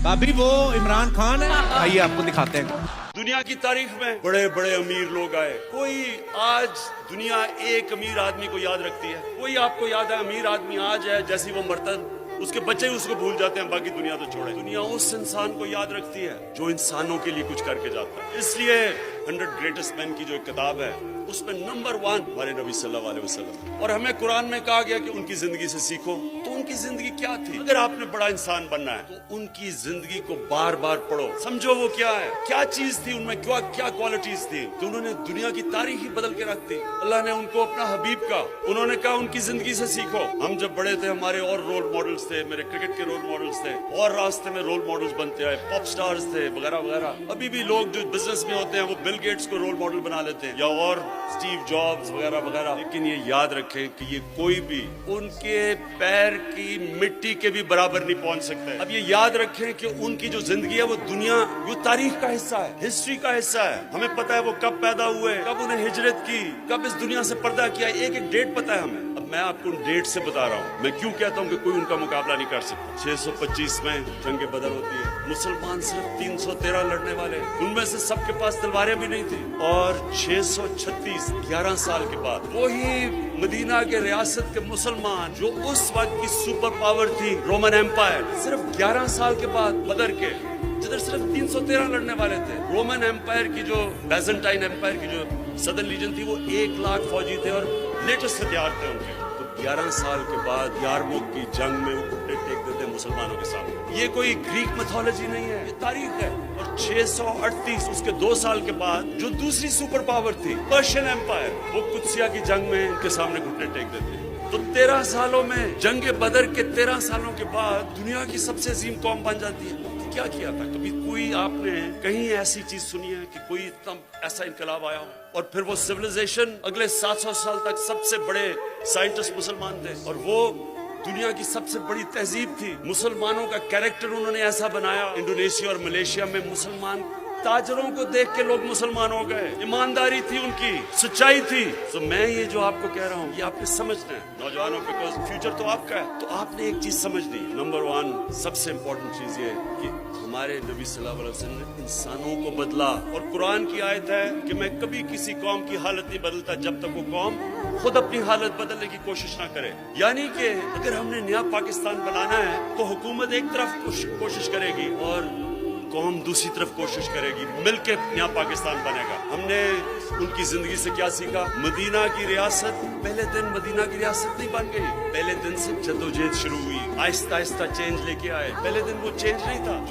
भाभी वो इमरान खान है, आइए आपको दिखाते हैं। दुनिया की तारीख में बड़े बड़े अमीर लोग आए। कोई आज दुनिया एक अमीर आदमी को याद रखती है, कोई आपको याद है अमीर आदमी आज है, जैसी वो मरता उसके बच्चे ही उसको भूल जाते हैं, बाकी दुनिया तो छोड़े। दुनिया उस इंसान को याद रखती है जो इंसानों के लिए कुछ करके जाता है। इसलिए 100 ग्रेटेस्ट मैन की जो एक किताब है उसमें नंबर 1 हमारे नबी सल्लल्लाहु अलैहि वसल्लम, और हमें कुरान में कहा गया कि उनकी जिंदगी से सीखो। तो उनकी जिंदगी क्या थी? अगर आपने बड़ा इंसान बनना है तो उनकी जिंदगी को बार बार पढ़ो, समझो वो क्या है, क्या चीज थी उनमें, क्या क्वालिटीज थी कि उन्होंने दुनिया की तारीख ही बदल के रख दी। अल्लाह ने उनको अपना हबीब का, उन्होंने कहा उनकी जिंदगी से सीखो। हम जब बड़े थे हमारे और रोल मॉडल्स थे, मेरे क्रिकेट के रोल मॉडल्स थे, और रास्ते में रोल मॉडल्स बनते आए, पॉप स्टार्स थे वगैरह वगैरह। अभी भी लोग जो बिजनेस में होते हैं वो बिल गेट्स को रोल मॉडल बना लेते हैं, या और स्टीव जॉब्स वगैरह वगैरह। लेकिन ये याद रखें कि ये कोई भी उनके पैर की मिट्टी के भी बराबर नहीं पहुंच सकता है। अब ये याद रखें कि उनकी जो जिंदगी है वो दुनिया, वो तारीख का हिस्सा है, हिस्ट्री का हिस्सा है। हमें पता है वो कब पैदा हुए, कब उन्हें हिजरत की, कब इस दुनिया से पर्दा किया, एक एक डेट पता है हमें। अब मैं आपको उन डेट से बता रहा हूँ। मैं क्यों कहता हूँ कि कोई उनका मुकाबला नहीं कर सकता। 625 में जंग बदर होती है, मुसलमान सिर्फ 313 लड़ने वाले, उनमें से सबके पास तलवारें भी नहीं थी। और 636 11 साल के बाद वही मदीना के रियासत के मुसलमान जो उस वक्त की सुपर पावर थी रोमन एम्पायर, सिर्फ 11 साल के बाद बदर के, जिधर सिर्फ 313 लड़ने वाले थे, रोमन एम्पायर की जो बैजेंटाइन एम्पायर की जो सदर्न लीजन थी वो 1 लाख फौजी थे और लेटेस्ट हथियार थे उनके। तो 11 साल के बाद यारमुक की जंग में वो घुटने टेक देते मुसलमानों के सामने। ये कोई ग्रीक मिथोलॉजी नहीं है, ये तारीख है। और 638 उसके 2 साल के बाद जो दूसरी सुपर पावर थी पर्शियन एम्पायर, वो कुदसिया की जंग में उनके सामने घुटने टेक देते। तो 13 सालों में, जंग बदर के 13 सालों के बाद दुनिया की सबसे अजीम कौम बन जाती है। क्या किया था? कभी कोई आपने कहीं ऐसी चीज सुनी है कि कोई इतना ऐसा इनकलाब आया हो? और फिर वो सिविलाइजेशन अगले 700 साल तक सबसे बड़े साइंटिस्ट मुसलमान थे, और वो दुनिया की सबसे बड़ी तहजीब थी। मुसलमानों का कैरेक्टर उन्होंने ऐसा बनाया। इंडोनेशिया और मलेशिया में मुसलमान ताजरों को देख के लोग मुसलमान हो गए। ईमानदारी थी उनकी, सच्चाई थी। तो मैं ये जो आपको कह रहा हूँ ये आपने समझना है नौजवानों, बिकॉज फ्यूचर तो आपका है। तो आपने एक चीज समझनी, नंबर 1 सबसे इम्पोर्टेंट चीज ये कि हमारे नबी सल्लल्लाहु अलैहि वसल्लम ने इंसानों को बदला। और कुरान की आयत है कि मैं कभी किसी कौम की हालत नहीं बदलता जब तक वो कौम खुद अपनी हालत बदलने की कोशिश ना करे। यानी कि अगर हमने नया पाकिस्तान बनाना है तो हुकूमत एक तरफ कोशिश करेगी और कौम दूसरी तरफ कोशिश करेगी, मिलके नया पाकिस्तान बनेगा। हमने उनकी जिंदगी से क्या सीखा? मदीना की रियासत पहले दिन मदीना की रियासत नहीं बन गई, पहले दिन से जद्दोजहद शुरू हुई, आहिस्ता आहिस्ता चेंज लेके आए। पहले दिन वो चेंज नहीं था।